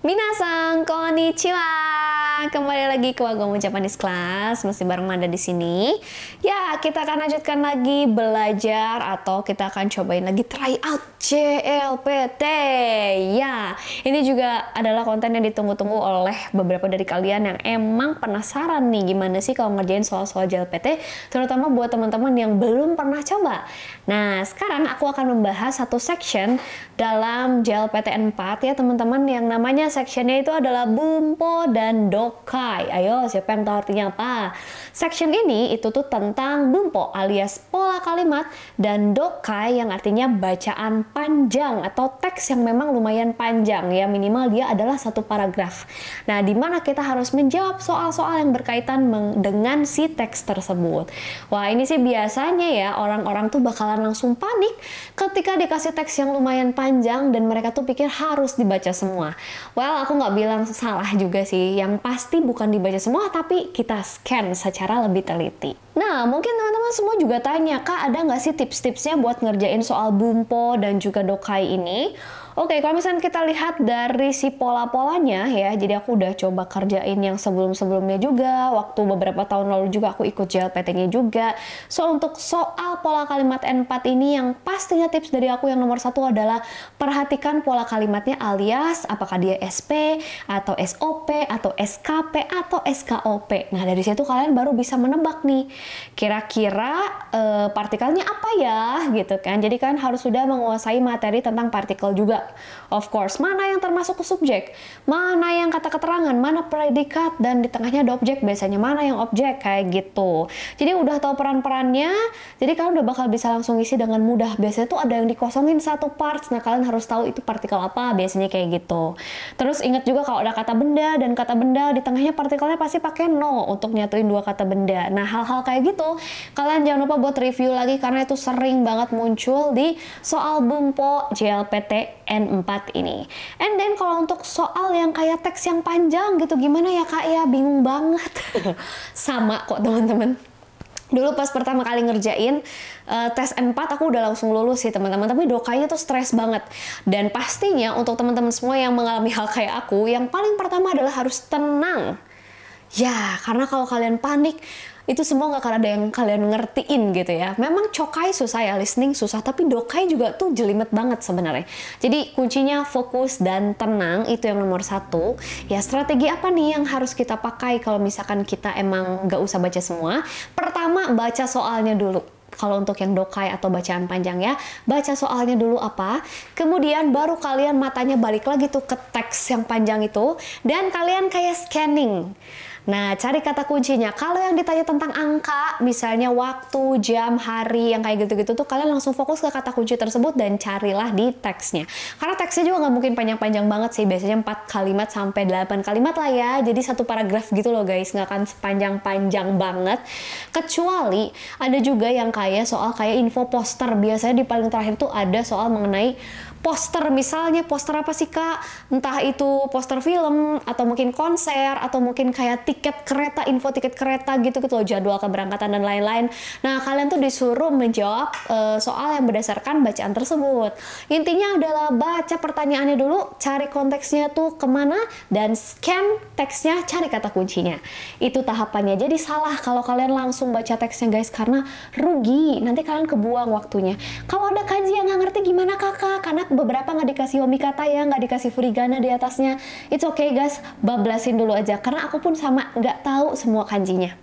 Minasan, konnichiwa. Kembali lagi ke Wagomu Japanese Class, masih bareng Manda di sini. Ya, kita akan lanjutkan lagi belajar atau kita akan cobain lagi try out JLPT. Ya, ini juga adalah konten yang ditunggu-tunggu oleh beberapa dari kalian yang emang penasaran nih gimana sih kalau ngerjain soal-soal JLPT, terutama buat teman-teman yang belum pernah coba. Nah, sekarang aku akan membahas satu section dalam JLPTN 4 ya teman-teman, yang namanya sectionnya itu adalah Bunpo dan Dokai. Ayo, siapa yang tahu artinya apa? Section ini itu tuh tentang Bunpo alias pola kalimat dan Dokai yang artinya bacaan panjang atau teks yang memang lumayan panjang ya, minimal dia adalah satu paragraf. Nah, di mana kita harus menjawab soal-soal yang berkaitan dengan si teks tersebut. Wah, ini sih biasanya ya orang-orang tuh bakalan langsung panik ketika dikasih teks yang lumayan panjang dan mereka tuh pikir harus dibaca semua. Well, aku nggak bilang salah juga sih. Yang pasti bukan dibaca semua, tapi kita scan secara lebih teliti. Nah, mungkin teman-teman semua juga tanya, Kak, ada nggak sih tips-tipsnya buat ngerjain soal Bunpo dan juga Dokai ini? Oke, kalau misalnya kita lihat dari si pola-polanya ya, jadi aku udah coba kerjain yang sebelum-sebelumnya juga, waktu beberapa tahun lalu juga aku ikut JLPT-nya juga. So, untuk soal pola kalimat N4 ini yang pastinya tips dari aku yang nomor satu adalah perhatikan pola kalimatnya alias apakah dia SP, atau SOP, atau SKP, atau SKOP. Nah, dari situ kalian baru bisa menebak nih, kira-kira partikelnya apa ya, gitu kan. Jadi kan harus sudah menguasai materi tentang partikel juga. Of course, mana yang termasuk ke subjek, mana yang kata keterangan, mana predikat, dan di tengahnya ada objek, biasanya mana yang objek, kayak gitu. Jadi udah tahu peran-perannya, jadi kalian udah bakal bisa langsung isi dengan mudah. Biasanya tuh ada yang dikosongin satu parts, nah kalian harus tahu itu partikel apa, biasanya kayak gitu. Terus ingat juga kalau ada kata benda, dan kata benda di tengahnya partikelnya pasti pakai no untuk nyatuin dua kata benda. Nah, hal-hal kayak gitu, kalian jangan lupa buat review lagi karena itu sering banget muncul di soal Bunpo JLPT N4 ini. And then kalau untuk soal yang kayak teks yang panjang gitu, gimana ya Kak ya? Bingung banget. Sama kok teman-teman. Dulu pas pertama kali ngerjain tes N4 aku udah langsung lulus sih teman-teman, tapi Dokainya tuh stres banget. Dan pastinya untuk teman-teman semua yang mengalami hal kayak aku, yang paling pertama adalah harus tenang. Ya, karena kalau kalian panik, itu semua nggak akan ada yang kalian ngertiin gitu ya. Memang Chokai susah ya, listening susah, tapi Dokai juga tuh jelimet banget sebenarnya. Jadi kuncinya fokus dan tenang, itu yang nomor satu. Ya, strategi apa nih yang harus kita pakai kalau misalkan kita emang nggak usah baca semua? Pertama, baca soalnya dulu. Kalau untuk yang Dokai atau bacaan panjang ya, baca soalnya dulu apa, kemudian baru kalian matanya balik lagi tuh ke teks yang panjang itu, dan kalian kayak scanning. Nah, cari kata kuncinya. Kalau yang ditanya tentang angka, misalnya waktu, jam, hari, yang kayak gitu-gitu tuh, kalian langsung fokus ke kata kunci tersebut dan carilah di teksnya. Karena teksnya juga nggak mungkin panjang-panjang banget sih, biasanya 4 kalimat sampai 8 kalimat lah ya. Jadi satu paragraf gitu loh guys, nggak akan sepanjang-panjang banget. Kecuali ada juga yang kayak soal kayak info poster. Biasanya di paling terakhir tuh ada soal mengenai poster, misalnya poster apa sih Kak? Entah itu poster film, atau mungkin konser, atau mungkin kayak tiket kereta, info tiket kereta gitu-gitu loh, jadwal keberangkatan dan lain-lain. Nah, kalian tuh disuruh menjawab soal yang berdasarkan bacaan tersebut. Intinya adalah baca pertanyaannya dulu, cari konteksnya tuh kemana, dan scan teksnya, cari kata kuncinya. Itu tahapannya. Jadi salah kalau kalian langsung baca teksnya guys, karena rugi, nanti kalian kebuang waktunya. Kalau ada kanji yang nggak ngerti gimana Kakak? Karena beberapa nggak dikasih omikata ya, nggak dikasih furigana di atasnya. It's okay guys, bablasin dulu aja. Karena aku pun sama, nggak tahu semua kanjinya.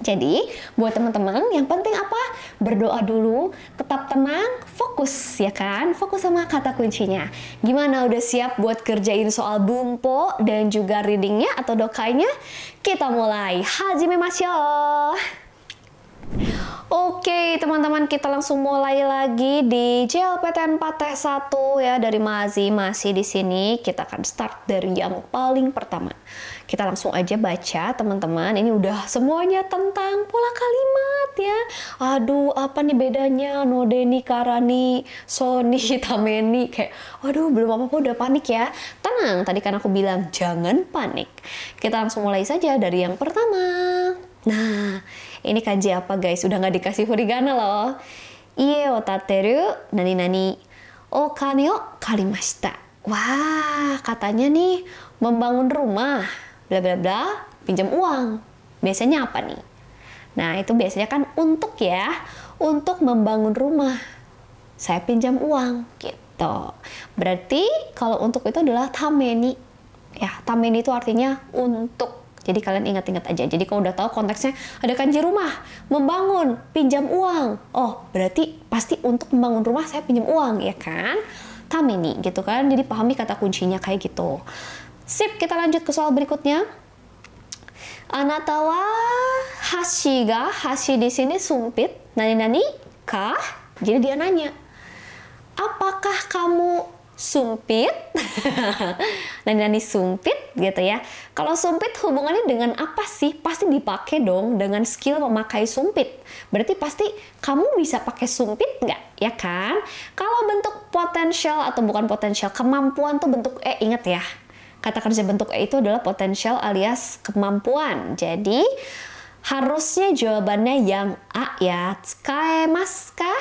Jadi, buat teman-teman, yang penting apa? Berdoa dulu, tetap tenang, fokus ya kan? Fokus sama kata kuncinya. Gimana, udah siap buat kerjain soal Bunpo dan juga readingnya atau dokainya? Kita mulai. Hajime masyo! Oke teman-teman, kita langsung mulai lagi di JLPTN 4 T1 ya, dari Mazi. Masih di sini kita akan start dari yang paling pertama. Kita langsung aja baca teman-teman. Ini udah semuanya tentang pola kalimat ya. Aduh, apa nih bedanya Nodeni, Karani, Soni, Tameni, kayak aduh belum apa-apa udah panik ya. Tenang, tadi kan aku bilang jangan panik. Kita langsung mulai saja dari yang pertama. Nah, ini kanji apa guys? Udah nggak dikasih furigana loh. Ie o tateru nani nani o kane o karimashita. Wah, katanya nih membangun rumah, bla bla bla, pinjam uang. Biasanya apa nih? Nah, itu biasanya kan untuk ya, untuk membangun rumah. Saya pinjam uang, gitu. Berarti kalau untuk itu adalah tameni. Ya, tameni itu artinya untuk. Jadi kalian ingat-ingat aja. Jadi kalau udah tahu konteksnya ada kanji rumah, membangun, pinjam uang. Oh, berarti pasti untuk membangun rumah saya pinjam uang, ya kan? Tameni gitu kan. Jadi pahami kata kuncinya kayak gitu. Sip, kita lanjut ke soal berikutnya. Anata wa hashi ga, hashi di sini sumpit, nani-nani kah? Jadi dia nanya, apakah kamu sumpit? Nani-nani sumpit gitu ya. Kalau sumpit hubungannya dengan apa sih? Pasti dipakai dong dengan skill memakai sumpit. Berarti pasti kamu bisa pakai sumpit nggak? Ya kan? Kalau bentuk potensial atau bukan potensial, kemampuan tuh bentuk ingat ya. Kata kerja bentuk itu adalah potensial alias kemampuan. Jadi harusnya jawabannya yang A ya. Tsukaemasu ka?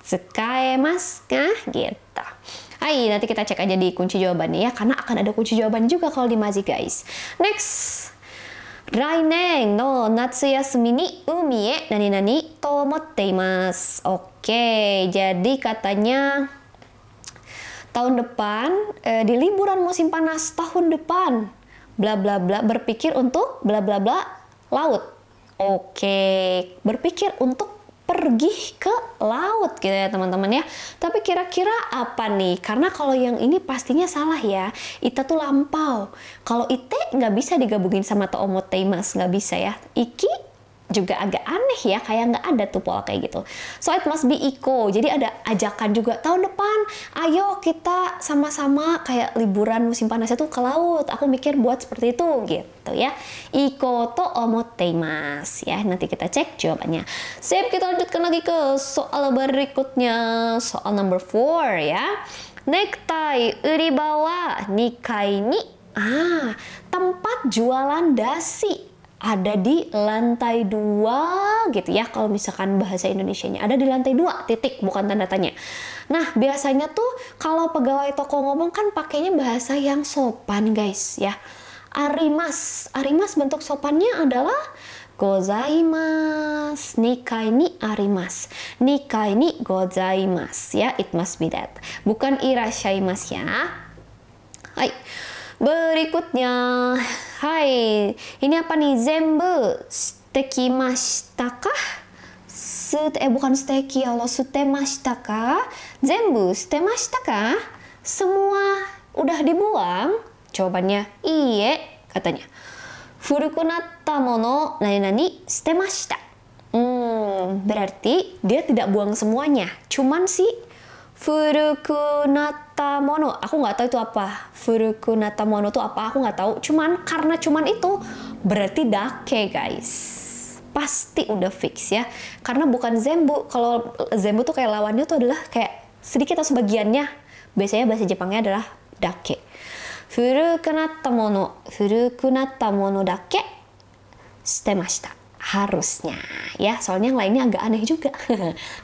Tsukaemasu ka? Gitu. Hai, nanti kita cek aja di kunci jawabannya ya, karena akan ada kunci jawaban juga kalau di Mazi guys. Next. Rainen no natsuyasumi ni umi e nani-nani to omotte imasu. Oke, jadi katanya tahun depan, di liburan musim panas tahun depan, bla bla bla, berpikir untuk bla bla bla laut. Oke, berpikir untuk pergi ke laut gitu ya teman-teman ya. Tapi kira-kira apa nih? Karena kalau yang ini pastinya salah ya. Ita tuh lampau. Kalau ite nggak bisa digabungin sama to omotteimasu, nggak bisa ya. Iki juga agak aneh ya, kayak nggak ada tuh pola kayak gitu. So it must be iko. Jadi ada ajakan juga tahun depan, ayo kita sama-sama kayak liburan musim panasnya tuh ke laut. Aku mikir buat seperti itu gitu ya. Iko to omotteimasu ya. Nanti kita cek jawabannya. Sip, kita lanjutkan lagi ke soal berikutnya. Soal number 4 ya. Nektai uriba wa nikai ni. Tempat jualan dasi ada di lantai 2 gitu ya, kalau misalkan bahasa Indonesianya ada di lantai 2 titik, bukan tanda tanya. Nah biasanya tuh kalau pegawai toko ngomong kan pakainya bahasa yang sopan guys ya. Arimas bentuk sopannya adalah gozaimasu, nikai ni arimasu, nikai ni gozaimasu ya, it must be that, bukan irashaimasu ya. Hai, berikutnya, hai, ini apa nih? Zenbu sutekimashita ka? Bukan suteki, Allah, sutemashita ka? Zenbu sutemashita ka? Semua udah dibuang? Jawabannya iye, katanya. Furuku natta mono nani-nani sutemashita. Berarti dia tidak buang semuanya, cuman si furuku natta mono, aku nggak tahu itu apa. Furuku natta mono itu apa, aku nggak tahu. Karena cuman itu berarti dake guys. Pasti udah fix ya. Karena bukan zenbu. Kalau zenbu tuh kayak lawannya tuh adalah kayak sedikit atau sebagiannya. Biasanya bahasa Jepangnya adalah dake. Furuku natta mono dake sutemashita. Harusnya ya, soalnya yang lainnya agak aneh juga.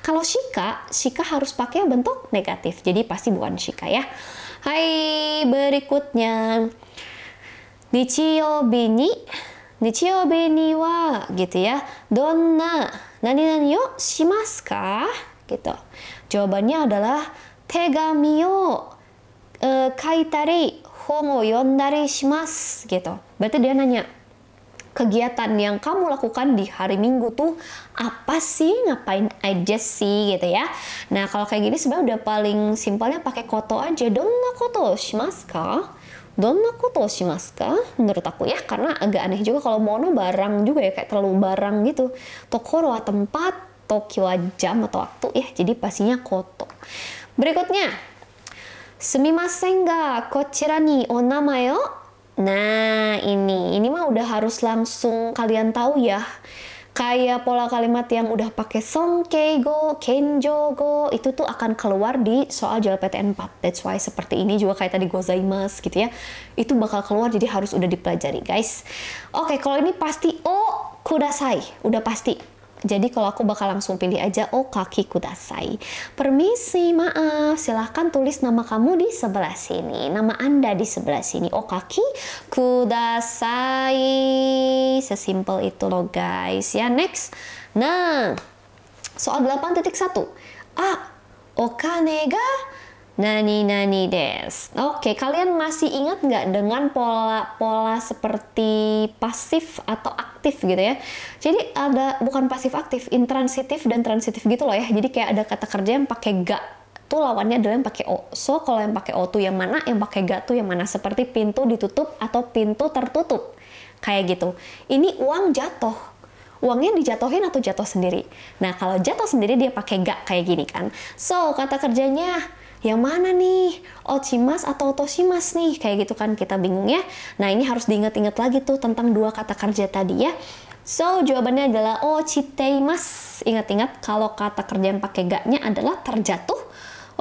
Kalau shika harus pakai bentuk negatif, jadi pasti bukan shika ya. Hai, berikutnya nichiyoubi ni wa gitu ya, donna nani yo shimasu ka gitu. Jawabannya adalah tegami yo kaitari hon o yondari shimasu gitu. Berarti dia nanya, kegiatan yang kamu lakukan di hari Minggu tuh apa sih? Ngapain aja sih gitu ya. Nah kalau kayak gini sebenarnya udah paling simpelnya pakai koto aja. Donna koto shimasu ka? Donna koto shimasu ka? Menurut aku ya, karena agak aneh juga kalau mono barang juga ya, kayak terlalu barang gitu. Tokoro wa tempat, Tokyo wa jam atau waktu ya. Jadi pastinya koto. Berikutnya, sumimasen ga kochira ni o namae o. Nah ini mah udah harus langsung kalian tahu ya. Kayak pola kalimat yang udah pakai sonkeigo, kenjogo, itu tuh akan keluar di soal JLPTN 4. That's why seperti ini juga kayak tadi gozaimasu gitu ya. Itu bakal keluar, jadi harus udah dipelajari guys. Oke, kalau ini pasti kudasai, udah pasti. Jadi kalau aku bakal langsung pilih aja o kaki kudasai. Permisi, maaf, silahkan tulis nama kamu di sebelah sini. Nama Anda di sebelah sini. O kaki kudasai. Sesimpel itu loh guys ya. Next. Nah, soal 8.1. Okane ga nani des. Oke, kalian masih ingat nggak dengan pola seperti pasif atau aktif gitu ya? Jadi ada bukan pasif aktif, intransitif dan transitif gitu loh ya. Jadi kayak ada kata kerja yang pakai ga tuh lawannya adalah yang pakai o. So kalau yang pakai o tuh yang mana, yang pakai ga tuh yang mana? Seperti pintu ditutup atau pintu tertutup. Kayak gitu. Ini uang jatuh. Uangnya dijatuhin atau jatuh sendiri? Nah, kalau jatuh sendiri dia pakai ga kayak gini kan. So, kata kerjanya yang mana nih? Ochimas atau otoshimas nih? Kayak gitu kan, kita bingung ya. Nah, ini harus diingat-ingat lagi tuh tentang dua kata kerja tadi ya. So, jawabannya adalah ochiteimasu. Ingat-ingat kalau kata kerja yang pakai ga-nya adalah terjatuh.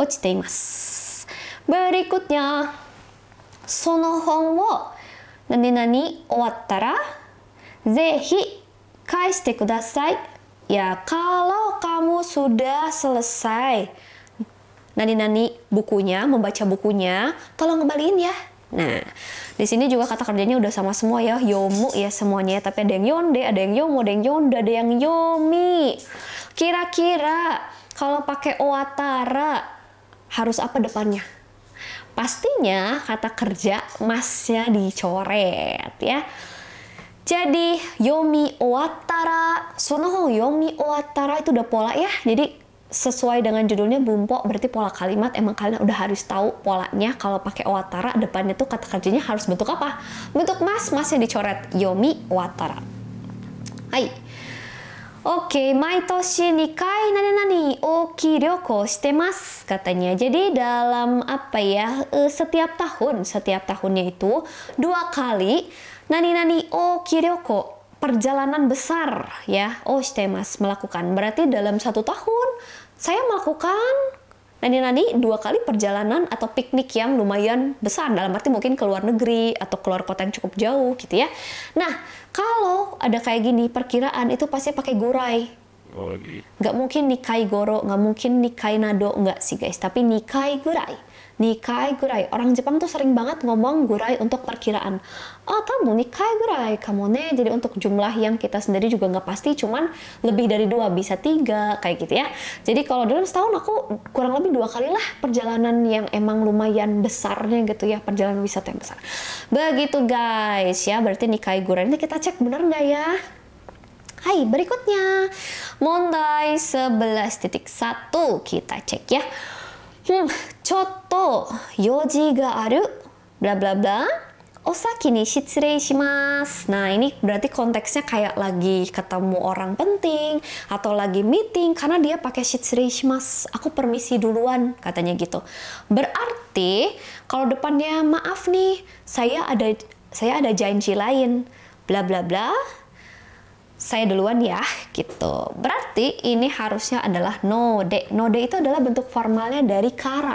Ochiteimasu. Berikutnya, sono hon wo nani owattara zehi kaeshite kudasai. Ya, kalau kamu sudah selesai nani bukunya, membaca bukunya, tolong kembaliin ya. Nah, di sini juga kata kerjanya udah sama semua ya, yomu ya semuanya. Tapi ada yang yonde, ada yang yomo, ada yang yonda, ada yang yomi. Kira-kira kalau pakai oatara harus apa depannya? Pastinya kata kerja masnya dicoret ya. Jadi yomi oatara, sonohon yomi oatara itu udah pola ya. Jadi sesuai dengan judulnya bumpo, berarti pola kalimat emang kalian udah harus tahu polanya. Kalau pakai owatara depannya tuh kata kerjanya harus bentuk apa? Bentuk masnya dicoret, yomi owatara. Hai. Oke, maitoshi 2 kai nani oki ryoko shite masu katanya. Jadi dalam apa ya? Setiap tahunnya itu 2 kali nani oki ryoko, perjalanan besar ya, shitemasu, melakukan. Berarti dalam 1 tahun saya melakukan nani 2 kali perjalanan atau piknik yang lumayan besar. Dalam arti mungkin ke luar negeri atau keluar kota yang cukup jauh gitu ya. Nah, kalau ada kayak gini perkiraan itu pasti pakai gurai. Nggak mungkin nikai goro, nggak mungkin nikai nado, nggak sih guys. Tapi nikai gurai. Nikai gurai. Orang Jepang tuh sering banget ngomong gurai untuk perkiraan. Tamu nikai gurai kamu ne. Jadi untuk jumlah yang kita sendiri juga nggak pasti, cuman lebih dari 2, bisa 3 kayak gitu ya. Jadi kalau dalam setahun aku kurang lebih 2 kali lah perjalanan yang emang lumayan besarnya gitu ya, perjalanan wisata yang besar. Begitu guys ya, berarti nikai gurai ini kita cek bener nggak ya? Hai, berikutnya mondai 11.1 kita cek ya. Chotto yoji ga aru bla bla bla osaki ni shitsurei shimasu. Nah, ini berarti konteksnya kayak lagi ketemu orang penting atau lagi meeting karena dia pakai shitsurei shimasu. Aku permisi duluan katanya gitu. Berarti kalau depannya maaf nih, saya ada janji lain bla bla bla. Saya duluan ya, gitu. Berarti ini harusnya adalah node. Node itu adalah bentuk formalnya dari kara.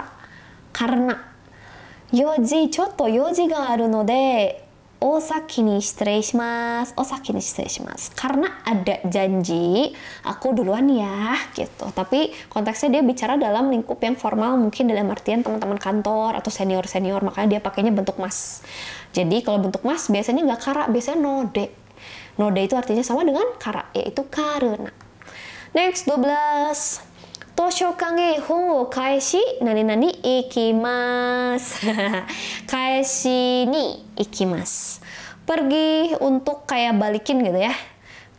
Karena. Yoji, choto yoji ga aru node, osaki ni shitsurei shimasu. Osaki ni shitsurei shimasu. Karena ada janji, aku duluan ya, gitu. Tapi konteksnya dia bicara dalam lingkup yang formal, mungkin dalam artian teman-teman kantor atau senior-senior, makanya dia pakainya bentuk mas. Jadi kalau bentuk mas biasanya nggak kara, biasanya node. Node itu artinya sama dengan kara, yaitu karena. Next, 12. Toshokan ge hon wo kaeshi nani ikimasu. Kaeshi ni ikimasu. Pergi untuk kayak balikin gitu ya.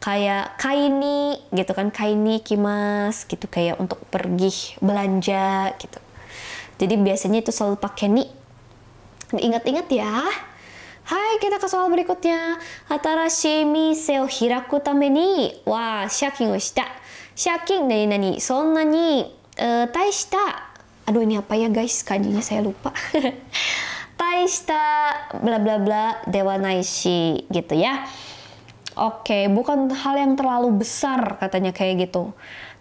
Kayak kaini gitu kan, kaini ikimasu gitu, kayak untuk pergi belanja gitu. Jadi biasanya itu selalu pakai ni. Ingat-ingat ya. Hai, kita ke soal berikutnya. Atarashi mise o hiraku tame ni wa shakin o shita. Shakin nani sonna ni taishita. Aduh, ini apa ya guys? Kanjinya saya lupa. Taishita bla bla bla dewa naishi gitu ya. Oke, bukan hal yang terlalu besar katanya kayak gitu.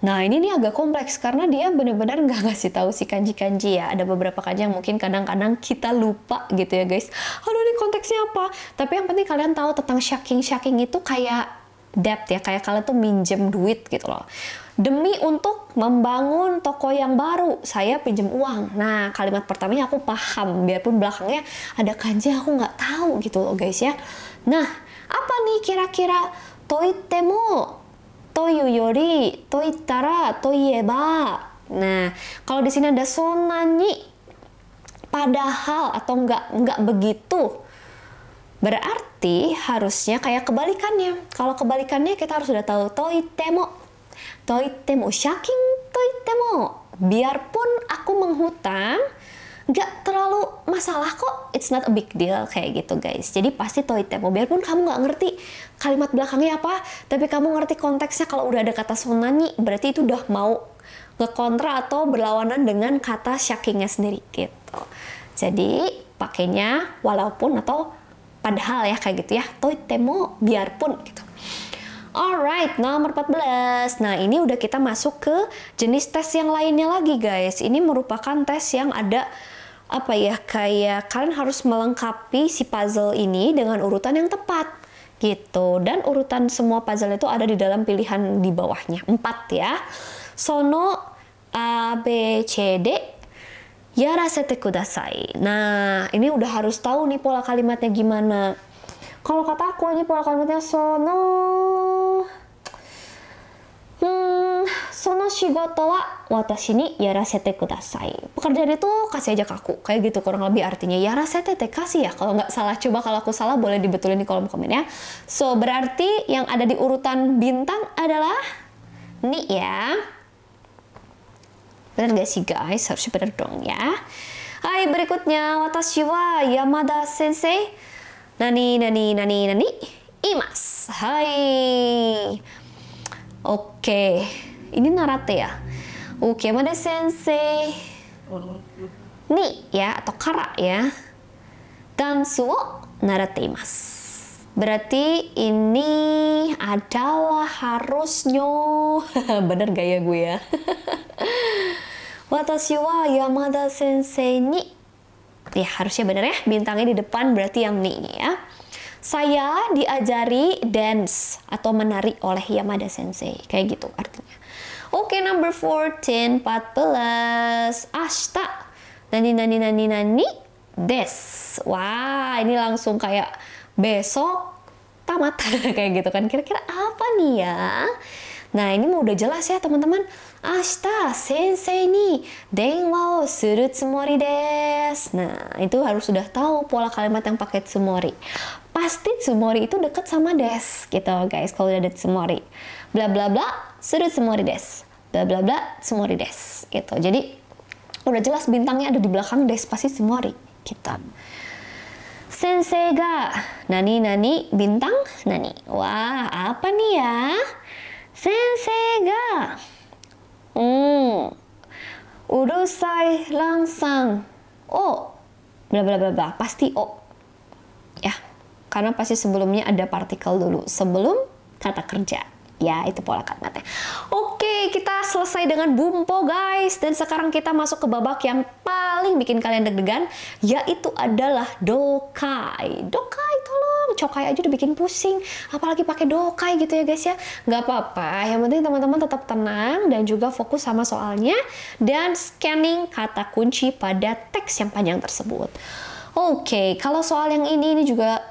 Nah, ini nih agak kompleks karena dia benar-benar nggak ngasih tahu si kanji-kanji ya. Ada beberapa kanji yang mungkin kadang-kadang kita lupa gitu ya guys. Aduh, ini konteksnya apa? Tapi yang penting kalian tahu tentang shaking. Shaking itu kayak debt ya, kayak kalian tuh minjem duit gitu loh. Demi untuk membangun toko yang baru, saya pinjam uang. Nah, kalimat pertamanya aku paham, biarpun belakangnya ada kanji aku nggak tahu gitu loh guys ya. Nah, apa nih kira-kira toitemo, toyu yori, toitara, toieba. Nah, kalau di sini ada sonani, padahal atau nggak begitu, berarti harusnya kayak kebalikannya. Kalau kebalikannya kita harus sudah tahu toitemo. Toitemo, shaking toitemo. Biarpun aku menghutang, nggak terlalu masalah kok. It's not a big deal kayak gitu guys. Jadi pasti toitemo. Biarpun kamu nggak ngerti kalimat belakangnya apa, tapi kamu ngerti konteksnya. Kalau udah ada kata sonani, berarti itu udah mau ngekontra atau berlawanan dengan kata shakingnya sendiri gitu. Jadi pakainya walaupun atau padahal ya kayak gitu ya. Toitemo, biarpun gitu. Alright, nomor 14. Nah, ini udah kita masuk ke jenis tes yang lainnya lagi, guys. Ini merupakan tes yang ada, apa ya, kayak kalian harus melengkapi si puzzle ini dengan urutan yang tepat, gitu. Dan urutan semua puzzle itu ada di dalam pilihan di bawahnya. 4 ya. Sono, A, B, C, D, yarasete kudasai. Nah, ini udah harus tahu nih pola kalimatnya gimana. Kalau kata aku ini pola kalimatnya sono shigoto wa watashi ni yarasete kudasai. Pekerjaan itu kasih aja ke aku. Kayak gitu kurang lebih artinya. Yarasete te kasih ya. Kalau nggak salah, coba kalau aku salah boleh dibetulin di kolom komen ya. So, berarti yang ada di urutan bintang adalah ni ya. Benar nggak sih guys? Harusnya benar dong ya. Hai, berikutnya. Watashi wa Yamada Sensei. Nani imas. Hai. Oke. Ini narate ya. Oke, Yamada Sensei ni ya atau kara ya. Dansu wo narate imasu. Berarti ini adalah harusnya bener gak ya gue ya? Watashi wa Yamada Sensei ni. Ya, harusnya bener ya, bintangnya di depan berarti yang ni ya. Saya diajari dance atau menari oleh Yamada Sensei. Kayak gitu artinya. Oke, number 14, 14. Ashita. Nani des. Wah, ini langsung kayak besok tamat. Kayak gitu kan. Kira-kira apa nih ya? Nah, ini mau udah jelas ya teman-teman. Ashita sensei ni denwa wo suru tsumori desu. Nah, itu harus sudah tahu pola kalimat yang pakai tsumori. Pasti tsumori itu deket sama des gitu guys. Kalau udah ada tsumori, bla bla bla suru tsumori desu, bla bla bla tsumori desu gitu. Jadi udah jelas bintangnya ada di belakang des, pasti tsumori gitu. Sensei ga nani bintang nani. Wah, apa nih ya? Sensei ga urusai langsang o bla bla bla bla, pasti o ya, karena pasti sebelumnya ada partikel dulu sebelum kata kerja ya, itu pola kalimatnya. Oke, kita selesai dengan bumpo guys, dan sekarang kita masuk ke babak yang paling bikin kalian deg-degan, yaitu adalah dokai. Dokai, tolong, cokai aja udah bikin pusing, apalagi pakai dokai gitu ya guys ya. Nggak apa-apa, yang penting teman-teman tetap tenang dan juga fokus sama soalnya dan scanning kata kunci pada teks yang panjang tersebut. Oke, kalau soal yang ini juga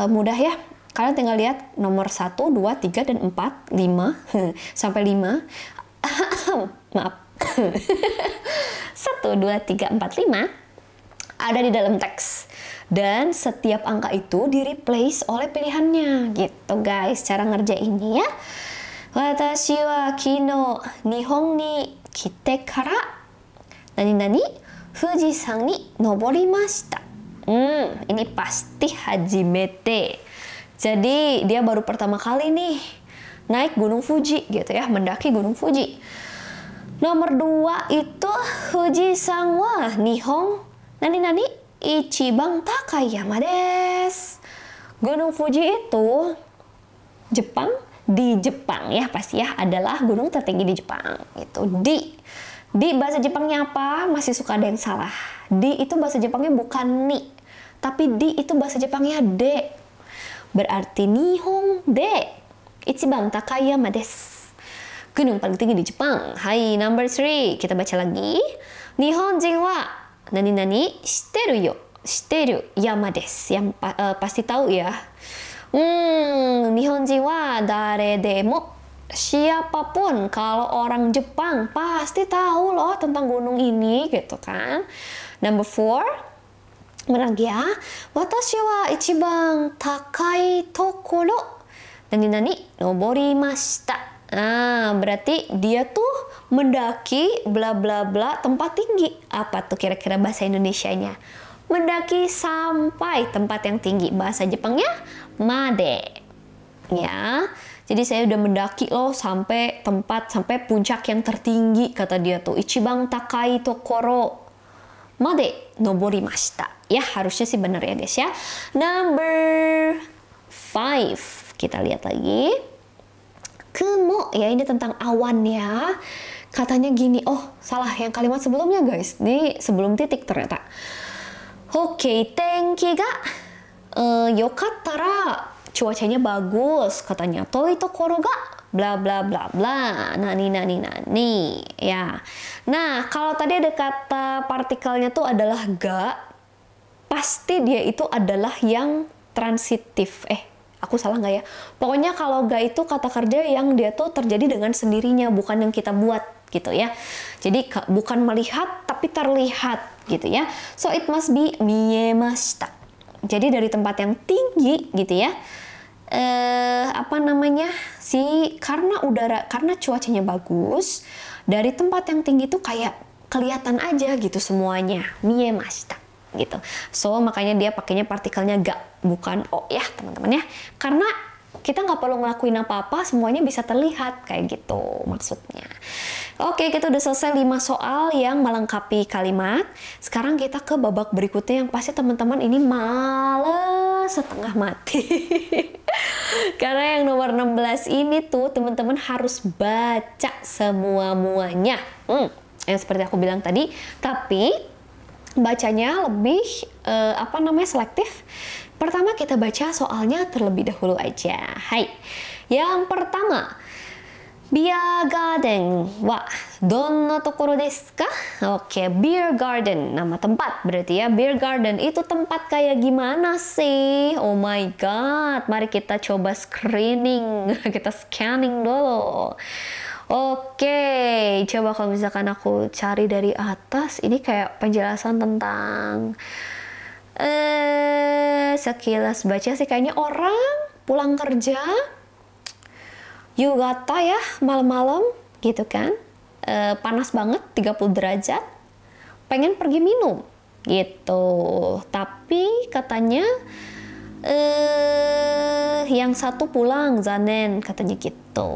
mudah ya. Kalian tinggal lihat nomor 1, 2, 3, dan 4, 5, sampai 5. Maaf. 1, 2, 3, 4, 5 ada di dalam teks. Dan setiap angka itu di-replace oleh pilihannya. Gitu guys, cara ngerjainnya ya. Watashi wa kino Nihon ni kite kara nani Fujisan ni noborimashita. Ini pasti hajimete. Jadi dia baru pertama kali nih naik Gunung Fuji gitu ya, mendaki Gunung Fuji. Nomor 2 itu Fujisan wa Nihon nani ichiban takai yama desu. Gunung Fuji itu di Jepang ya pasti ya, adalah gunung tertinggi di Jepang. Itu di bahasa Jepangnya apa? Masih suka ada yang salah. Di itu bahasa Jepangnya bukan ni, tapi di itu bahasa Jepangnya de. Berarti Nihon de Ichiban takai yama desu. Gunung paling tinggi di Jepang. Hai, number 3. Kita baca lagi. Nihonjin wa nani-nani shiteru yo. Shiteru yama desu. Yang pasti tahu ya. Nihonjin wa dare demo. Siapapun, kalau orang Jepang pasti tahu loh tentang gunung ini gitu kan. Number 4. Lagi ya. Watashi wa ichiban takai tokoro nani-nani noborimashita. Berarti dia tuh mendaki bla bla bla tempat tinggi. Apa tuh kira-kira bahasa Indonesianya? Mendaki sampai tempat yang tinggi. Bahasa Jepangnya made. Ya. Jadi saya udah mendaki loh sampai puncak yang tertinggi, kata dia tuh. Ichiban takai tokoro made noborimashita. Ya, harusnya sih bener ya guys ya. Number 5. Kita lihat lagi. Kumo, ya ini tentang awan ya. Katanya gini, oh salah yang kalimat sebelumnya guys. Ini sebelum titik ternyata. Oke, tenki ga yokattara. Cuacanya bagus katanya. Toi tokoro ga bla bla bla bla. Nani ya. Nah, kalau tadi ada kata partikelnya tuh adalah ga, pasti dia itu adalah yang transitif. Aku salah nggak ya? Pokoknya kalau ga itu kata kerja yang dia tuh terjadi dengan sendirinya, bukan yang kita buat gitu ya. Jadi bukan melihat tapi terlihat gitu ya. So it must be miemashita. Jadi dari tempat yang tinggi gitu ya. Karena cuacanya bagus, dari tempat yang tinggi tuh kayak kelihatan aja gitu semuanya. Miemashita gitu. So makanya dia pakainya partikelnya ga, bukan o ya teman-teman ya. Karena kita nggak perlu ngelakuin apa-apa, semuanya bisa terlihat kayak gitu maksudnya. Oke, kita udah selesai 5 soal yang melengkapi kalimat. Sekarang kita ke babak berikutnya yang pasti teman-teman ini males setengah mati. Karena yang nomor 16 ini tuh teman-teman harus baca semua-muanya. Yang seperti aku bilang tadi, tapi bacanya lebih selektif. Pertama kita baca soalnya terlebih dahulu aja. Hai. Yang pertama, Beer garden wa donna tokoro desu ka? Oke, beer garden, nama tempat berarti ya. Beer garden itu tempat kayak gimana sih? Oh my god, mari kita coba screening, kita scanning dulu. Oke, coba kalau misalkan aku cari dari atas, ini kayak penjelasan tentang sekilas baca sih kayaknya orang pulang kerja Yugata ya, malam-malam gitu kan, panas banget 30 derajat, pengen pergi minum gitu, tapi katanya yang satu pulang zanen katanya gitu,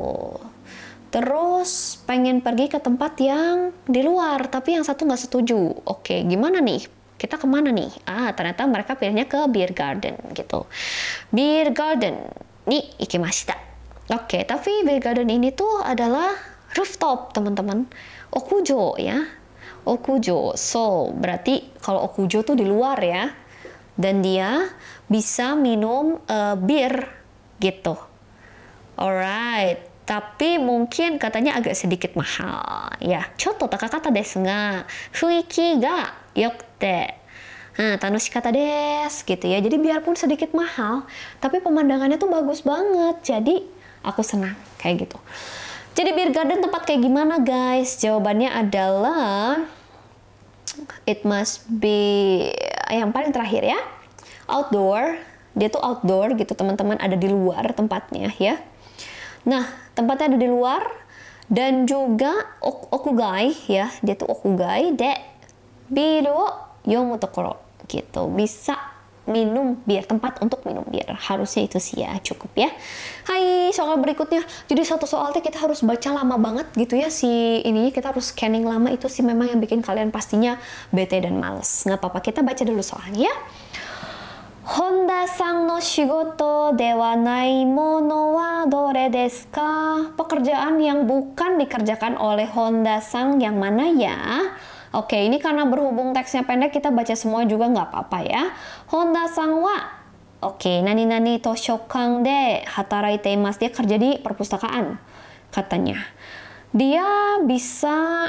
terus pengen pergi ke tempat yang di luar tapi yang satu nggak setuju. Oke, gimana nih, kita kemana nih? Ternyata mereka pilihnya ke beer garden gitu. Beer garden ni ikimashita. Oke, tapi beer garden ini tuh adalah rooftop, teman-teman. Okujo ya. Okujo. So, berarti kalau okujo tuh di luar ya. Dan dia bisa minum bir gitu. Alright. Tapi mungkin katanya agak sedikit mahal. Ya, chotto takakata desu ga fuiki ga yokute. Tanoshikata desu gitu ya. Jadi biarpun sedikit mahal, tapi pemandangannya tuh bagus banget. Jadi aku senang kayak gitu. Jadi beer garden tempat kayak gimana guys? Jawabannya adalah it must be yang paling terakhir ya. Outdoor. Dia tuh outdoor gitu teman-teman, ada di luar tempatnya ya. Nah, tempatnya ada di luar dan juga okugai ya. Dia tuh okugai de biru wo yomu tokoro gitu. Bisa minum bir, tempat untuk minum bir. Harusnya itu sih ya, cukup ya. Hai, soal berikutnya. Jadi satu soalnya kita harus baca lama banget gitu ya, kita harus scanning lama, itu sih memang yang bikin kalian pastinya bete dan males. Nggak apa-apa, kita baca dulu soalnya. Honda-san no shigoto de wa nai mono wa dore desu ka? Pekerjaan yang bukan dikerjakan oleh Honda-san yang mana ya? Oke, ini karena berhubung teksnya pendek, kita baca semua juga nggak apa-apa ya. Honda-san wa Oke, nani-nani toshokan de hataraite imasu. Dia kerja di perpustakaan, katanya. Dia bisa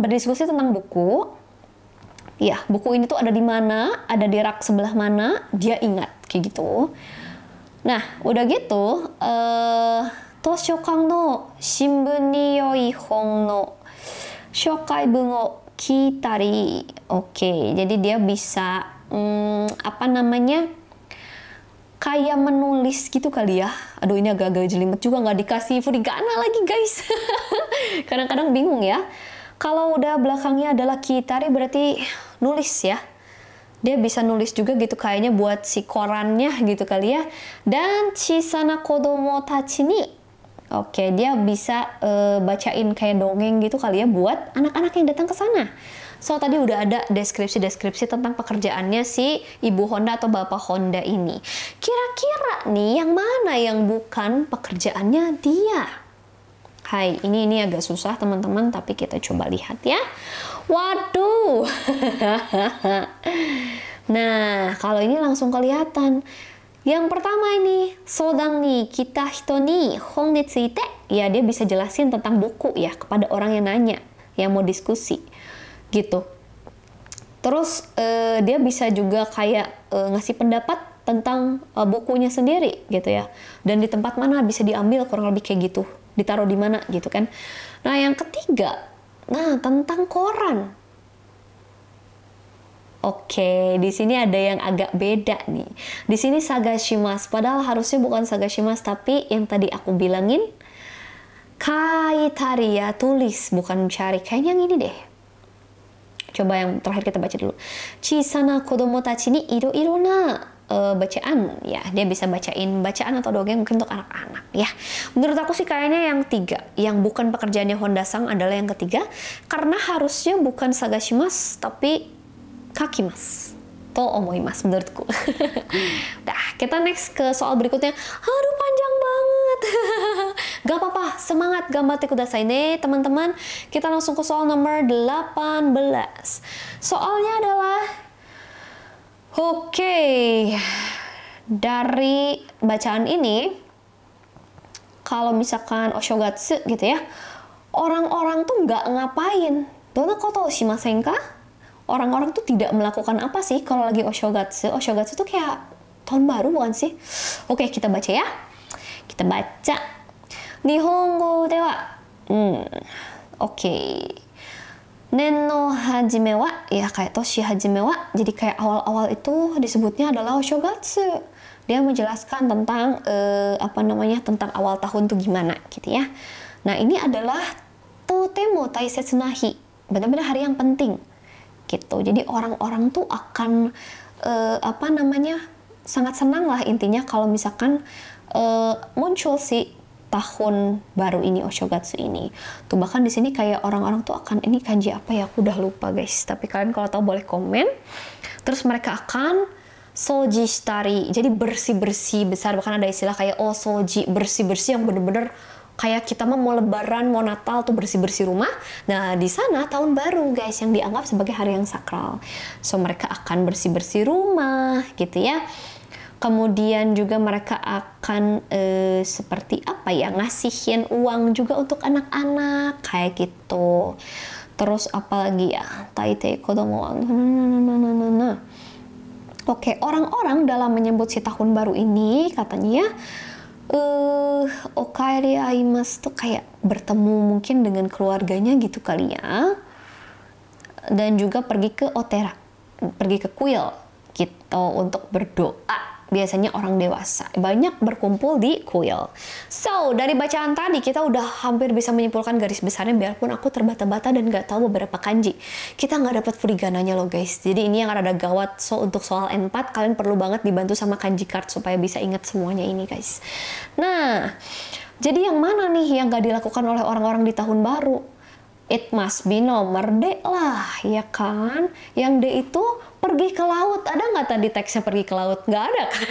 berdiskusi tentang buku. Ya, buku ini tuh ada di mana, ada di rak sebelah mana, dia ingat, kayak gitu. Nah, udah gitu, toshokan no shimbun ni yoi hon no shokai bun o kitari. Oke, jadi dia bisa, apa namanya, kayak menulis gitu kali ya. Aduh, ini agak-agak jelimet juga, nggak dikasih furigana lagi guys. Kadang-kadang bingung ya. Kalau udah belakangnya adalah kitari berarti nulis ya. Dia bisa nulis juga gitu kayaknya buat si korannya gitu kali ya. Dan chisana kodomo tachi ni. Oke, dia bisa bacain kayak dongeng gitu kali ya buat anak-anak yang datang ke sana. So, tadi udah ada deskripsi-deskripsi tentang pekerjaannya si Ibu Honda atau Bapak Honda ini. Kira-kira nih yang mana yang bukan pekerjaannya dia? Hai, ini agak susah teman-teman, tapi kita coba lihat ya. Waduh. Nah, kalau ini langsung kelihatan. Yang pertama ini, sodang ni kita hito ni hon ni tsuite. Ya, dia bisa jelasin tentang buku ya kepada orang yang nanya, yang mau diskusi. Gitu. Terus dia bisa juga kayak ngasih pendapat tentang bukunya sendiri gitu ya. Dan di tempat mana bisa diambil, kurang lebih kayak gitu. Ditaruh di mana gitu kan. Nah, yang ketiga, nah tentang koran. Oke, di sini ada yang agak beda nih. Di sini sagashimasu, padahal harusnya bukan sagashimasu, tapi yang tadi aku bilangin kaitari ya, tulis bukan mencari. Kayaknya yang ini deh. Coba yang terakhir kita baca dulu. Chisana kodomo tachi ni iro-iro na bacaan. Ya, dia bisa bacain bacaan atau dongeng mungkin untuk anak-anak ya. Menurut aku sih kayaknya yang tiga, yang bukan pekerjaannya Honda Sang adalah yang ketiga, karena harusnya bukan sagashimasu tapi kakimasu to omoimasu menurutku. Nah, kita next ke soal berikutnya. Aduh, panjang banget. Gak apa-apa, semangat gambatte kudasai ne teman-teman. Kita langsung ke soal nomor 18. Soalnya adalah oke, dari bacaan ini, kalau misalkan oshogatsu gitu ya, orang-orang tuh nggak ngapain. Dona koto shimasen ka? Orang-orang tuh tidak melakukan apa sih kalau lagi oshogatsu? Oshogatsu tuh kayak tahun baru bukan sih? Oke, kita baca ya. Kita baca. Nihongo dewa. Oke. Nen no hajime wa, ya kayak toshi hajime wa, jadi kayak awal-awal itu disebutnya adalah oshogatsu. Dia menjelaskan tentang apa namanya, tentang awal tahun tuh gimana gitu ya. Nah, ini adalah totemo taisetsu na hi, benar-benar hari yang penting gitu. Jadi orang-orang tuh akan apa namanya, sangat senang lah intinya kalau misalkan muncul si tahun baru ini, oshogatsu ini. Tuh bahkan di sini kayak orang-orang tuh akan, ini kanji apa ya, aku udah lupa guys. Tapi kalian kalau tahu boleh komen. Terus mereka akan soji shitari, jadi bersih-bersih besar. Bahkan ada istilah kayak soji, bersih-bersih yang bener-bener kayak kita mau lebaran, mau Natal tuh bersih-bersih rumah. Nah, di sana tahun baru guys yang dianggap sebagai hari yang sakral. So mereka akan bersih-bersih rumah gitu ya. Kemudian juga mereka akan seperti apa ya, ngasihin uang juga untuk anak-anak kayak gitu. Terus apalagi ya, taite kodomo. Oke, orang-orang dalam menyambut si tahun baru ini katanya okaeri aimasu tuh kayak bertemu mungkin dengan keluarganya gitu kali ya. Dan juga pergi ke otera, pergi ke kuil gitu untuk berdoa. Biasanya orang dewasa banyak berkumpul di kuil. So, dari bacaan tadi kita udah hampir bisa menyimpulkan garis besarnya, biarpun aku terbata-bata dan nggak tahu beberapa kanji. Kita nggak dapat furigananya loh guys. Jadi ini yang rada gawat. So, untuk soal N4 kalian perlu banget dibantu sama kanji card supaya bisa ingat semuanya ini guys. Nah, jadi yang mana nih yang nggak dilakukan oleh orang-orang di tahun baru? It must be nomor D lah, ya kan? Yang D itu pergi ke laut. Ada nggak tadi teksnya pergi ke laut? Nggak ada kan?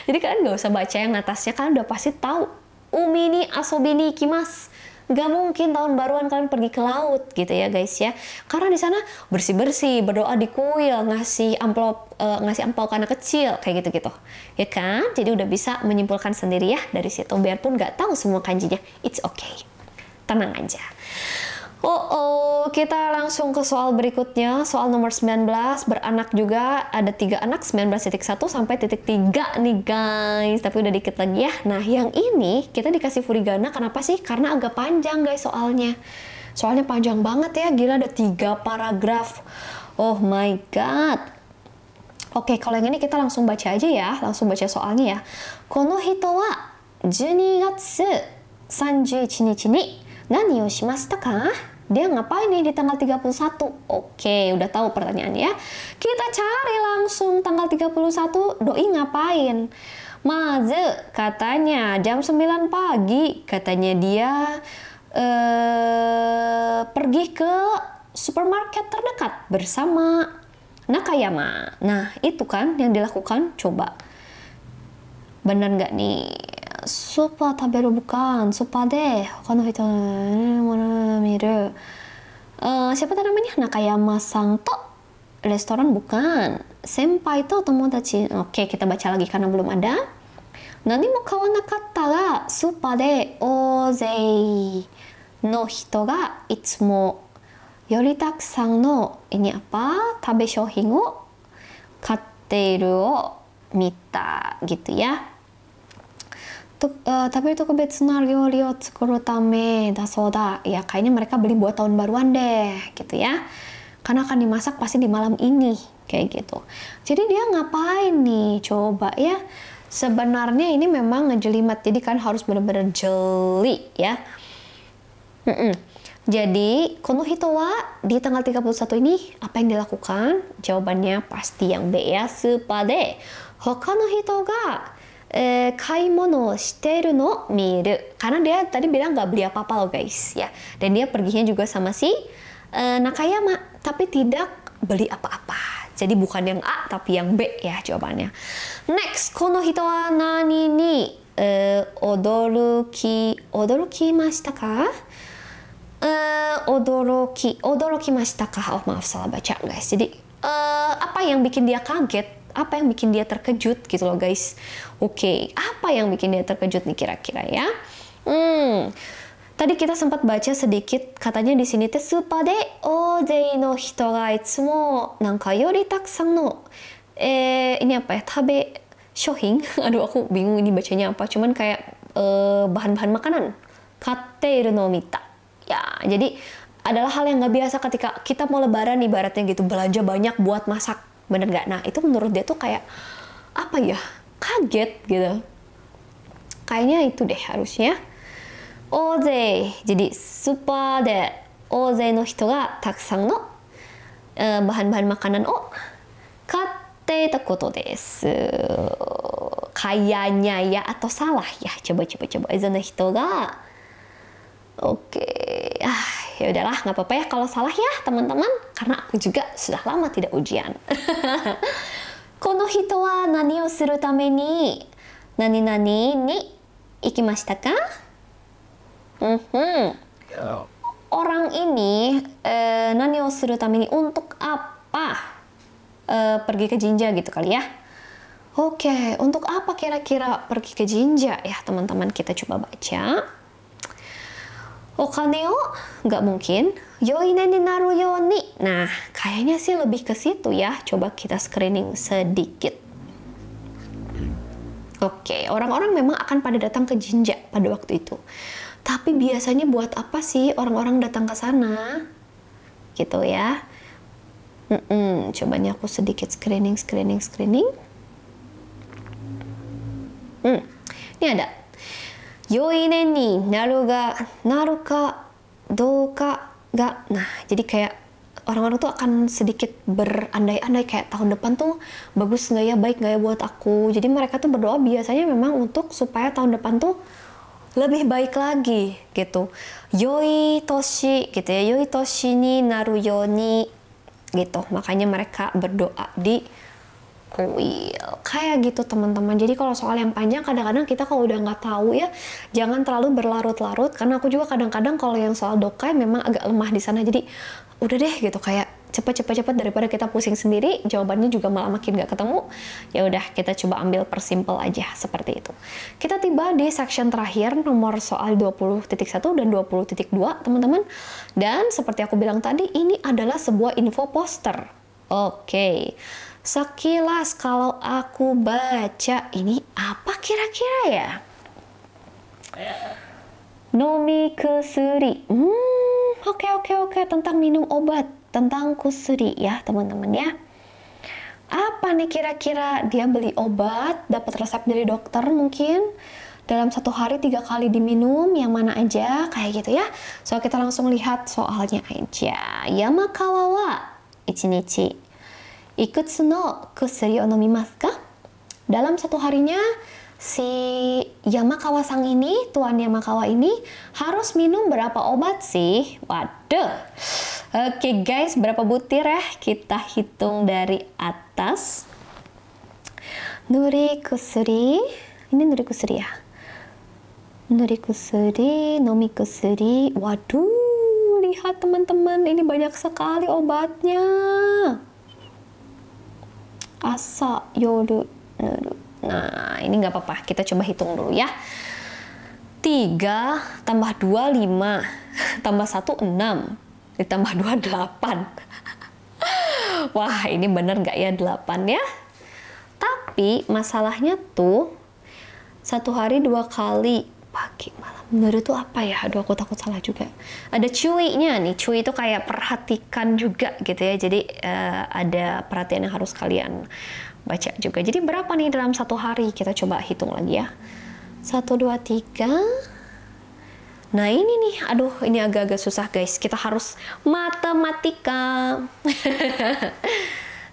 Jadi kalian nggak usah baca yang atasnya, kalian udah pasti tahu. Umi ni asobi ni ikimasu. Nggak mungkin tahun baruan kalian pergi ke laut gitu ya guys ya. Karena di sana bersih-bersih, berdoa di kuil, ngasih amplop ke anak kecil kayak gitu-gitu. Ya kan? Jadi udah bisa menyimpulkan sendiri ya dari situ. Biarpun nggak tahu semua kanjinya, it's okay. Tenang aja. Kita langsung ke soal berikutnya. Soal nomor 19, beranak juga, ada 3 anak, 19.1 sampai titik 3 nih guys. Tapi udah dikit lagi ya. Nah, yang ini kita dikasih furigana, kenapa sih? Karena agak panjang guys soalnya. Soalnya panjang banget ya, gila ada 3 paragraf. Oh my god. Oke, kalau yang ini kita langsung baca aja ya, langsung baca soalnya ya. Kono hito wa 12月31日に何をしましたか? Dia ngapain nih di tanggal 31? Oke, udah tahu pertanyaannya ya. Kita cari langsung tanggal 31 doi ngapain. Mazu katanya jam 9 pagi. Katanya dia pergi ke supermarket terdekat bersama Nakayama. Nah, itu kan yang dilakukan. Coba. Benar nggak nih? Supa taberu bukan, supa de hokano hito mono miru. Siapa namanya? Nakayama-san to restoran bukan. Senpai to tomodachi. Oke, kita baca lagi karena belum ada. Nani mo kawanakatta ga supa de ozei no hito ga itsumo yori takusan no ini apa? Tabe shohin o katteiru o mita gitu ya. Tapi itu na ryori o tsukuru tame da soda. Ya kayaknya mereka beli buat tahun baruan deh gitu ya. Karena akan dimasak pasti di malam ini kayak gitu. Jadi dia ngapain nih? Coba ya. Sebenarnya ini memang ngejelimet. Jadi kan harus benar-benar jeli ya. Jadi kono hito wa di tanggal 31 ini apa yang dilakukan? Jawabannya pasti yang B ya. Supa de hokano hito ga kaimono shiteru no miru. Karena dia tadi bilang nggak beli apa-apa loh guys ya. Dan dia perginya juga sama si Nakayama, tapi tidak beli apa-apa. Jadi bukan yang A tapi yang B ya jawabannya. Next, kono hito wa nani ni odorokimashita ka? Odorokimashita ka? Oh maaf salah baca guys. Jadi apa yang bikin dia kaget? Apa yang bikin dia terkejut gitu loh guys. Oke, apa yang bikin dia terkejut nih kira-kira ya? Tadi kita sempat baca sedikit, katanya di sini teh supa de ozei no hito ga itsumo nanka yori takusan no ini apa ya? Tabe shohin. Aduh aku bingung ini bacanya apa. Cuman kayak bahan-bahan makanan. Katteiru no mita. Ya, jadi adalah hal yang nggak biasa ketika kita mau lebaran ibaratnya gitu, belanja banyak buat masak. Bener nggak? Nah itu menurut dia tuh kayak apa ya, kaget gitu. Kayaknya itu deh harusnya. Ozei, jadi supa de ozei no hito ga takusan no bahan-bahan makanan o katte ita koto desu. Kayaknya ya atau salah ya. Coba. Ozei no hito ga. Oke, ya udahlah, nggak apa-apa ya kalau salah ya teman-teman, karena aku juga sudah lama tidak ujian. Kono hito wa nani o suru tame ni nani ni ikimashita ka? Orang ini nani o suru tame ni untuk apa pergi ke Jinja gitu kali ya. Oke, untuk apa kira-kira pergi ke Jinja ya teman-teman, kita coba baca. Okane o nggak mungkin. Yoine ni naru yo ni. Nah, kayaknya sih lebih ke situ ya. Coba kita screening sedikit. Oke, orang-orang memang akan pada datang ke Jinja pada waktu itu. Tapi biasanya buat apa sih orang-orang datang ke sana? Gitu ya. Cobanya aku sedikit screening. Ini ada. Yoine ni naru ka douka ga. Nah, jadi kayak orang-orang tuh akan sedikit berandai-andai kayak tahun depan tuh bagus nggak ya, baik nggak ya buat aku. Jadi mereka tuh berdoa biasanya memang untuk supaya tahun depan tuh lebih baik lagi gitu. Yoi toshi gitu ya. Yoi toshi ni naru yo ni gitu. Makanya mereka berdoa di kuil. Kayak gitu teman-teman. Jadi kalau soal yang panjang kadang-kadang kita kalau udah nggak tahu ya, jangan terlalu berlarut-larut. Karena aku juga kadang-kadang kalau yang soal dokai memang agak lemah di sana. Jadi udah deh gitu, kayak cepet daripada kita pusing sendiri, jawabannya juga malah makin nggak ketemu. Ya udah, kita coba ambil persimpel aja seperti itu. Kita tiba di section terakhir nomor soal 20.1 dan 20.2 teman-teman. Dan seperti aku bilang tadi, ini adalah sebuah info poster. Oke. Sekilas kalau aku baca, ini apa kira-kira ya? Nomi kusuri. Oke. Tentang minum obat. Tentang kusuri ya teman-teman ya. Apa nih kira-kira? Dia beli obat, dapat resep dari dokter mungkin. Dalam 1 hari 3 kali diminum, yang mana aja, kayak gitu ya. So, kita langsung lihat soalnya aja. Yamakawa wa ichinichi ikutsu no kusuri o nomimasu ka? Dalam 1 harinya, si Yamakawa-sang ini, Tuan Yamakawa ini, harus minum berapa obat sih? Waduh. Oke guys, berapa butir ya? Kita hitung dari atas. Nuri kusuri. Ini nuri kusuri ya? Nuri kusuri, nomi kusuri. Waduh, lihat teman-teman, ini banyak sekali obatnya. Asa, yoru, nuru. Nah, ini nggak apa-apa. Kita coba hitung dulu ya. 3 tambah 2, 5. Tambah 1, 6. Ditambah 2, 8. Wah, ini bener nggak ya 8 ya? Tapi masalahnya tuh 1 hari 2 kali, pagi malam. Menurut tuh apa ya? Aduh, aku takut salah juga. Ada cuy-nya nih. Cuy itu kayak perhatikan juga gitu ya. Jadi ada perhatian yang harus kalian baca juga. Jadi berapa nih dalam 1 hari? Kita coba hitung lagi ya. 1, 2, 3. Nah ini nih, aduh ini agak-agak susah guys. Kita harus matematika.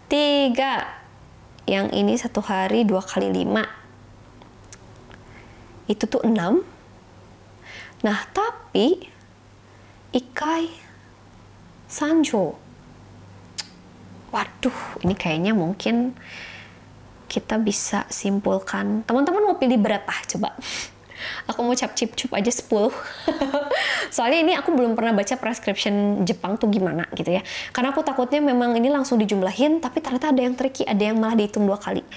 3. Yang ini 1 hari 2 kali 5. Itu tuh 6. Nah tapi ikai sanjo. Waduh, ini kayaknya mungkin kita bisa simpulkan. Teman-teman mau pilih berapa? Coba. Aku mau cap-cip-cup aja 10. Soalnya ini aku belum pernah baca prescription Jepang tuh gimana gitu ya. Karena aku takutnya memang ini langsung dijumlahin, tapi ternyata ada yang tricky, ada yang malah dihitung 2 kali.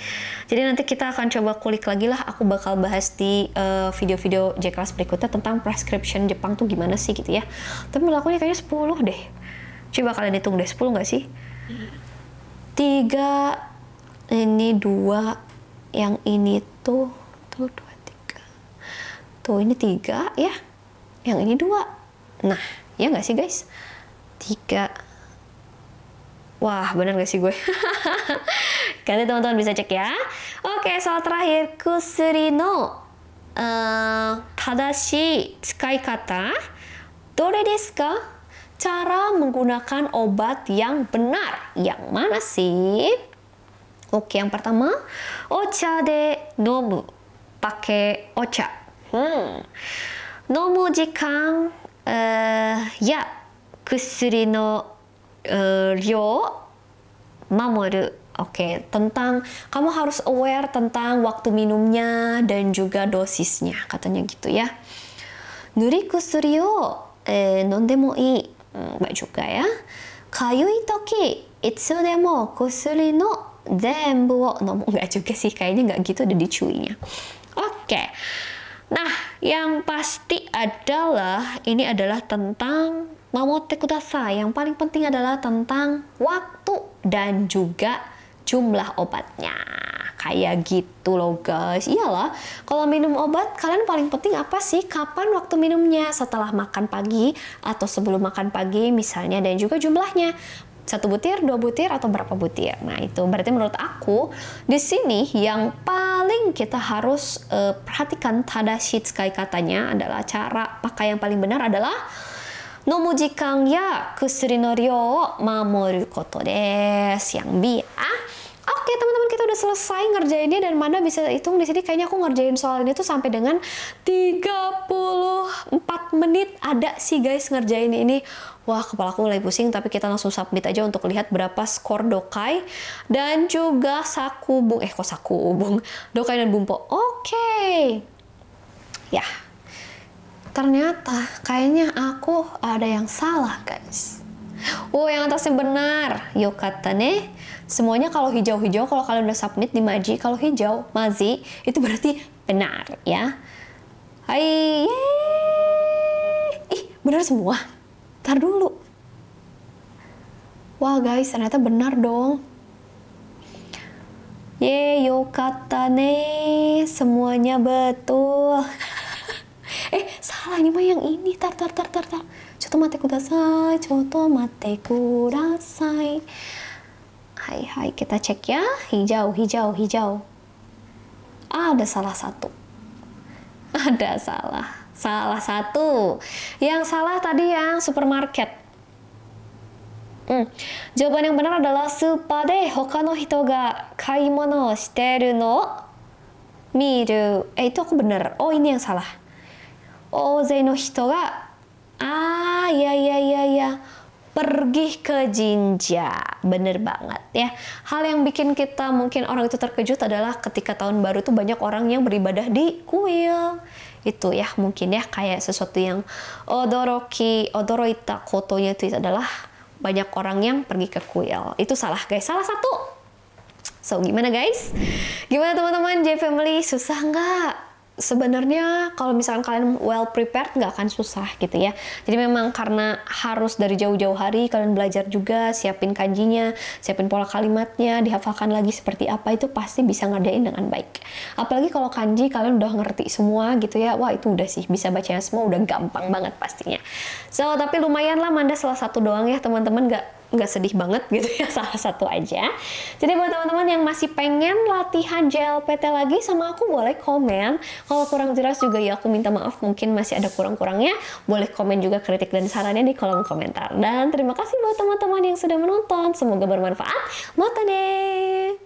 Jadi nanti kita akan coba kulik lagi lah. Aku bakal bahas di video-video J-Class berikutnya tentang prescription Jepang tuh gimana sih gitu ya. Tapi melakukannya kayaknya 10 deh. Coba kalian hitung deh, 10 nggak sih? 3, ini 2, yang ini tuh 2, 3. Tuh ini 3 ya, yang ini 2. Nah, ya nggak sih guys? 3. Wah, bener nggak sih gue? Nanti teman-teman bisa cek ya. Oke, soal terakhir. Kusuri no tadashi tsukai kata dore desu ka? Cara menggunakan obat yang benar. Yang mana sih? Oke, yang pertama, ocha de nomu. Pakai ocha. Nomu jikan ya kusuri no ryo mamoru. Oke, tentang kamu harus aware tentang waktu minumnya dan juga dosisnya, katanya gitu ya. Nuri kusuri o nondemo ii. Enggak juga ya. Kayui toki itsu demo kusuri no zenbu o nomu. Enggak juga sih, kayaknya enggak gitu ada di cuinya. Oke. Nah, yang pasti adalah ini adalah tentang mamote kudasai. Yang paling penting adalah tentang waktu dan juga jumlah obatnya. Kayak gitu loh guys. Iyalah, kalau minum obat kalian paling penting apa sih? Kapan waktu minumnya? Setelah makan pagi atau sebelum makan pagi misalnya, dan juga jumlahnya. 1 butir, 2 butir, atau berapa butir. Nah itu berarti menurut aku di sini yang paling kita harus perhatikan tadashi tsukai katanya adalah cara pakai yang paling benar adalah nomu jikan ya kusuri no ryo o mamoru koto desu. Yang B. Oke teman-teman, kita udah udah selesai ngerjainnya dan Manda bisa hitung di sini kayaknya aku ngerjain soal ini tuh sampai dengan 34 menit ada sih guys ngerjain ini. Wah, kepalaku mulai pusing, tapi kita langsung submit aja untuk lihat berapa skor Dokai dan juga Sakubung. Kok Sakubung? Dokai dan Bumpo. Oke. Ya. Ternyata kayaknya aku ada yang salah, guys. Oh, yang atasnya benar. Yokata ne. Semuanya kalau hijau-hijau, kalau kalian udah submit di Maji, kalau hijau, Mazi, itu berarti benar, ya. Hai, yeay. Ih, benar semua. Ntar dulu. Wah, guys, ternyata benar dong. Yeay, yokata ne. Semuanya betul. Salah, ini mah yang ini. Tar. Coto mate kudasai, coto mate kudasai. Hai, kita cek ya. Hijau. Ada salah satu. Ada salah satu. Yang salah tadi yang supermarket. Jawaban yang benar adalah supa de hoka no hito ga kaimono o shiteru no miru. Itu aku benar. Oh, ini yang salah. Ouzei no hito ga ya. Pergi ke jinja. Bener banget ya. Hal yang bikin kita mungkin orang itu terkejut adalah ketika tahun baru tuh banyak orang yang beribadah di kuil. Itu ya mungkin ya kayak sesuatu yang odoroita kotonya itu adalah banyak orang yang pergi ke kuil. Itu salah guys. Salah satu. So gimana guys? Gimana teman-teman J Family? Susah nggak? Sebenarnya kalau misalkan kalian well prepared nggak akan susah gitu ya. Jadi memang karena harus dari jauh-jauh hari kalian belajar juga, siapin kanjinya, siapin pola kalimatnya, dihafalkan lagi seperti apa, itu pasti bisa ngerjain dengan baik. Apalagi kalau kanji kalian udah ngerti semua gitu ya, wah itu udah sih bisa bacanya semua, udah gampang banget pastinya. So tapi lumayan lah Manda salah satu doang ya teman-teman, nggak sedih banget gitu ya, salah satu aja. Jadi buat teman-teman yang masih pengen latihan JLPT lagi sama aku, boleh komen. Kalau kurang jelas juga ya aku minta maaf, mungkin masih ada kurang-kurangnya. Boleh komen juga kritik dan sarannya di kolom komentar. Dan terima kasih buat teman-teman yang sudah menonton, semoga bermanfaat. Mata deh.